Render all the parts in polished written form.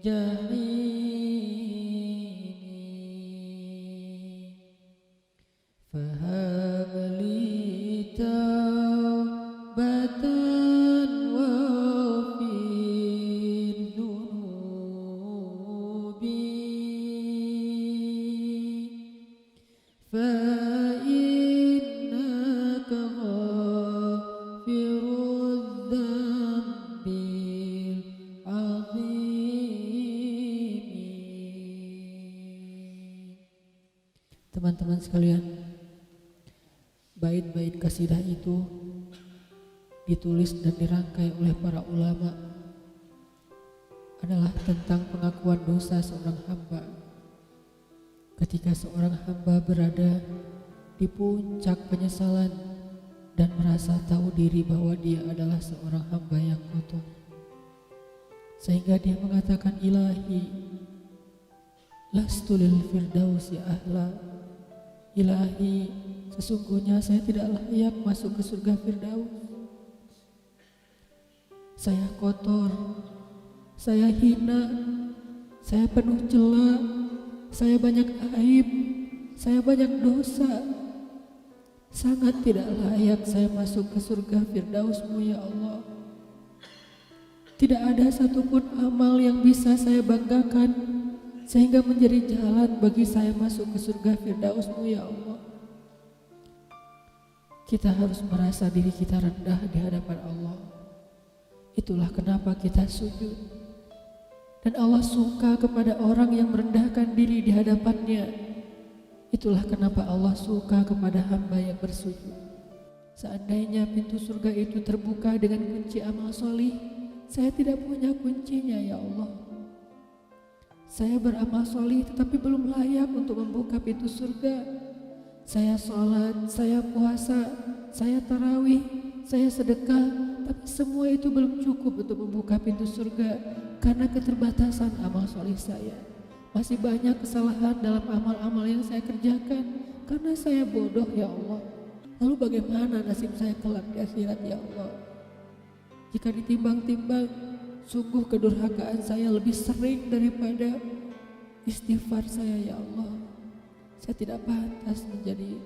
جحيم فهب لي توبة واغفر ذنوبي فإنك غافر الذنب العظيم. Teman-teman sekalian, bait-bait kasidah itu ditulis dan dirangkai oleh para ulama adalah tentang pengakuan dosa seorang hamba. Ketika seorang hamba berada di puncak penyesalan dan merasa tahu diri bahwa dia adalah seorang hamba yang kotor, sehingga dia mengatakan, Ilahi lastu lil firdausi ahla. Ilahi, sesungguhnya saya tidak layak masuk ke surga Firdaus. Saya kotor, saya hina, saya penuh cela, saya banyak aib, saya banyak dosa. Sangat tidak layak saya masuk ke surga Firdaus-Mu ya Allah. Tidak ada satupun amal yang bisa saya banggakan sehingga menjadi jalan bagi saya masuk ke surga Firdaus-Mu ya Allah. Kita harus merasa diri kita rendah di hadapan Allah. Itulah kenapa kita sujud. Dan Allah suka kepada orang yang merendahkan diri di hadapannya. Itulah kenapa Allah suka kepada hamba yang bersujud. Seandainya pintu surga itu terbuka dengan kunci amal solih, saya tidak punya kuncinya ya Allah. Saya beramal solih tetapi belum layak untuk membuka pintu surga. Saya sholat, saya puasa, saya tarawih, saya sedekah, tapi semua itu belum cukup untuk membuka pintu surga karena keterbatasan amal solih saya. Masih banyak kesalahan dalam amal-amal yang saya kerjakan karena saya bodoh ya Allah. Lalu bagaimana nasib saya kelak di akhirat ya Allah? Jika ditimbang-timbang, sungguh kedurhakaan saya lebih sering daripada istighfar saya ya Allah. Saya tidak pantas menjadi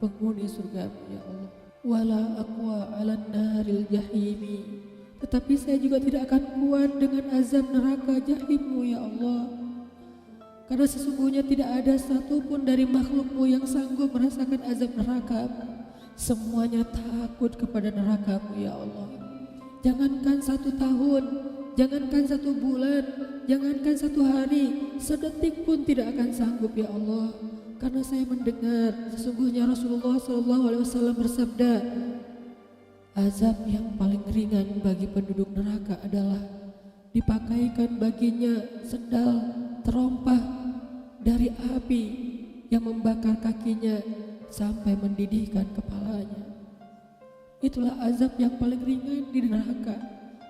penghuni surga ya Allah. Wala aqwa 'alan naril jahimi. Tetapi saya juga tidak akan kuat dengan azab neraka jahim-Mu ya Allah. Karena sesungguhnya tidak ada satupun dari makhluk-Mu yang sanggup merasakan azab neraka. Semuanya takut kepada neraka-Mu ya Allah. Jangankan 1 tahun, jangankan 1 bulan, jangankan 1 hari, sedetik pun tidak akan sanggup ya Allah. Karena saya mendengar sesungguhnya Rasulullah SAW bersabda, azab yang paling ringan bagi penduduk neraka adalah dipakaikan baginya sendal terompah dari api yang membakar kakinya sampai mendidihkan kepalanya. Itulah azab yang paling ringan di neraka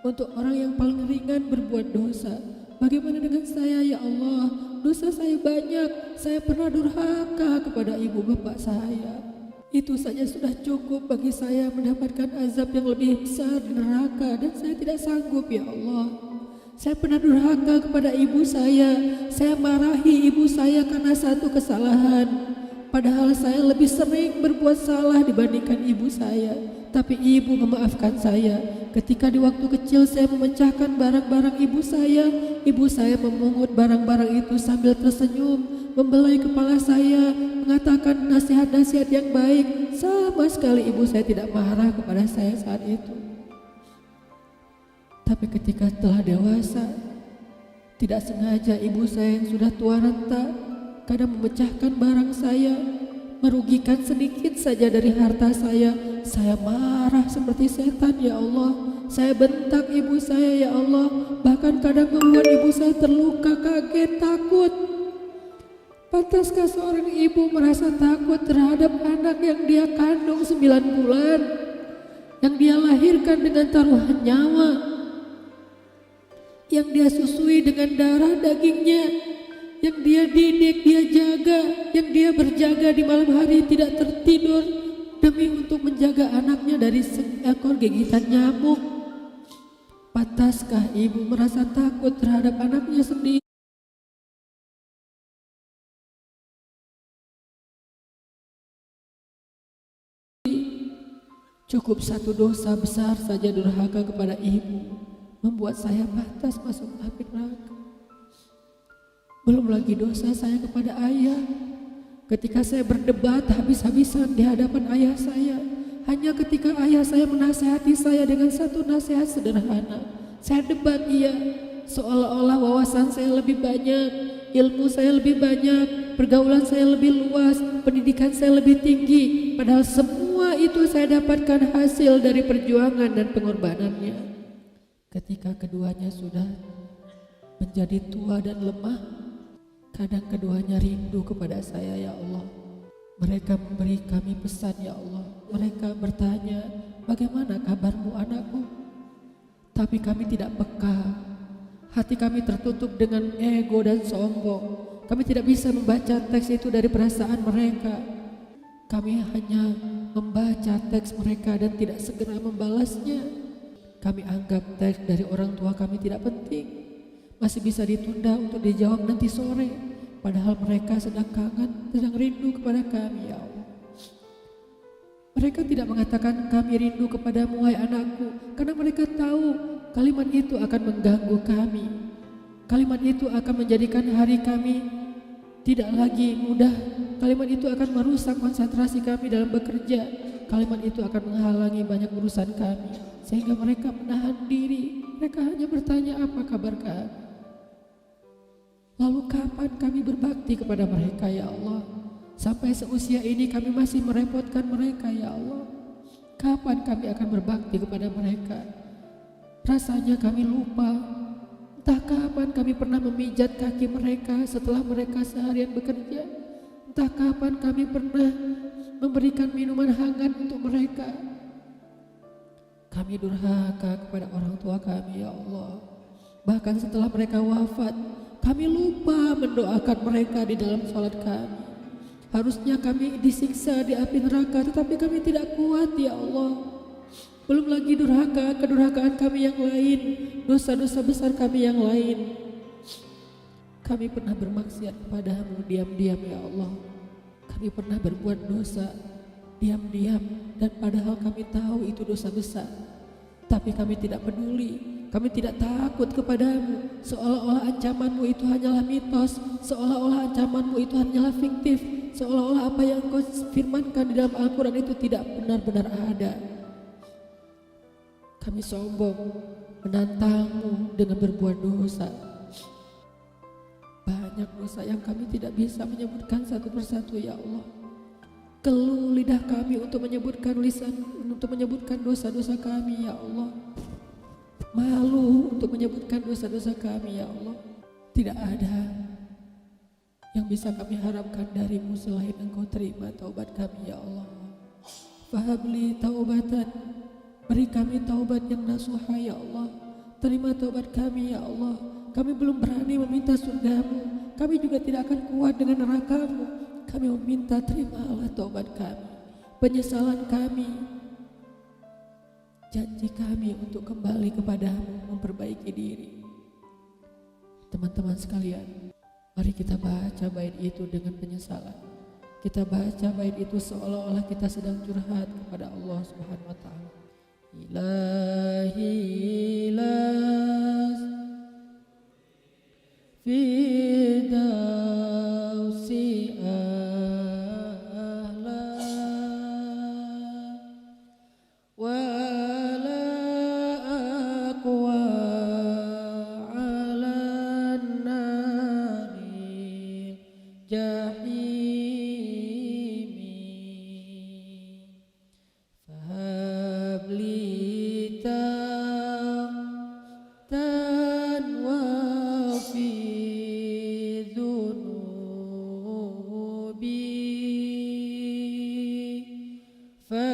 untuk orang yang paling ringan berbuat dosa. Bagaimana dengan saya ya Allah? Dosa saya banyak, saya pernah durhaka kepada ibu bapak saya. Itu saja sudah cukup bagi saya mendapatkan azab yang lebih besar di neraka dan saya tidak sanggup ya Allah. Saya pernah durhaka kepada ibu saya marahi ibu saya karena satu kesalahan. Padahal saya lebih sering berbuat salah dibandingkan ibu saya. Tapi ibu memaafkan saya. Ketika di waktu kecil saya memecahkan barang-barang ibu saya memungut barang-barang itu sambil tersenyum, membelai kepala saya, mengatakan nasihat-nasihat yang baik. Sama sekali ibu saya tidak marah kepada saya saat itu. Tapi ketika telah dewasa, tidak sengaja ibu saya yang sudah tua renta kadang memecahkan barang saya, merugikan sedikit saja dari harta saya marah seperti setan ya Allah. Saya bentak ibu saya ya Allah, bahkan kadang membuat ibu saya terluka, kaget, takut. Pantaskah seorang ibu merasa takut terhadap anak yang dia kandung 9 bulan, yang dia lahirkan dengan taruhan nyawa, yang dia susui dengan darah dagingnya, yang dia didik, dia jaga, yang dia berjaga di malam hari tidak tertidur demi untuk menjaga anaknya dari seekor gigitan nyamuk. Pantaskah ibu merasa takut terhadap anaknya sendiri? Cukup satu dosa besar saja durhaka kepada ibu membuat saya pantas masuk api neraka. Belum lagi dosa saya kepada ayah. Ketika saya berdebat habis-habisan di hadapan ayah saya, hanya ketika ayah saya menasihati saya dengan satu nasihat sederhana, saya debat ia, seolah-olah wawasan saya lebih banyak, ilmu saya lebih banyak, pergaulan saya lebih luas, pendidikan saya lebih tinggi. Padahal semua itu saya dapatkan hasil dari perjuangan dan pengorbanannya. Ketika keduanya sudah menjadi tua dan lemah, kadang keduanya rindu kepada saya, ya Allah. Mereka memberi kami pesan, ya Allah. Mereka bertanya, bagaimana kabarmu anakku? Tapi kami tidak peka. Hati kami tertutup dengan ego dan sombong. Kami tidak bisa membaca teks itu dari perasaan mereka. Kami hanya membaca teks mereka dan tidak segera membalasnya. Kami anggap teks dari orang tua kami tidak penting, masih bisa ditunda untuk dijawab nanti sore. Padahal mereka sedang kangen, sedang rindu kepada kami, ya Allah. Mereka tidak mengatakan kami rindu kepadamu wahai anakku, karena mereka tahu kalimat itu akan mengganggu kami. Kalimat itu akan menjadikan hari kami tidak lagi mudah. Kalimat itu akan merusak konsentrasi kami dalam bekerja. Kalimat itu akan menghalangi banyak urusan kami, sehingga mereka menahan diri. Mereka hanya bertanya apa kabar kami. Lalu kapan kami berbakti kepada mereka, ya Allah? Sampai seusia ini kami masih merepotkan mereka, ya Allah. Kapan kami akan berbakti kepada mereka? Rasanya kami lupa. Entah kapan kami pernah memijat kaki mereka setelah mereka seharian bekerja. Entah kapan kami pernah memberikan minuman hangat untuk mereka. Kami durhaka kepada orang tua kami, ya Allah. Bahkan setelah mereka wafat, kami lupa mendoakan mereka di dalam sholat kami. Harusnya kami disiksa di api neraka, tetapi kami tidak kuat, ya Allah. Belum lagi kedurhakaan kami yang lain, dosa-dosa besar kami yang lain. Kami pernah bermaksiat kepadamu diam-diam, ya Allah. Kami pernah berbuat dosa diam-diam, dan padahal kami tahu itu dosa besar. Tapi kami tidak peduli, kami tidak takut kepadamu. Seolah-olah ancamanmu itu hanyalah mitos, seolah-olah ancamanmu itu hanyalah fiktif, seolah-olah apa yang kau firmankan di dalam Al-Quran itu tidak benar-benar ada. Kami sombong menantangmu dengan berbuat dosa. Banyak dosa yang kami tidak bisa menyebutkan satu persatu, ya Allah. Keluh lidah kami untuk menyebutkan dosa-dosa kami, ya Allah. Malu untuk menyebutkan dosa-dosa kami, ya Allah. Tidak ada yang bisa kami harapkan darimu selain Engkau terima taubat kami, ya Allah. Fahabli taubatan, beri kami taubat yang nasuha, ya Allah. Terima taubat kami, ya Allah. Kami belum berani meminta surgamu, kami juga tidak akan kuat dengan nerakamu. Kami meminta terimalah taubat kami, penyesalan kami, janji kami untuk kembali kepadamu, memperbaiki diri. Teman-teman sekalian, mari kita baca bait itu dengan penyesalan. Kita baca bait itu seolah-olah kita sedang curhat kepada Allah Subhanahu wa Ta'ala. Ilahi las fidausi ahla wala aqwa ala nari jahimi fahabli tautan wa fi dhunubi fa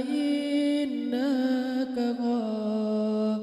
innaka ghafirun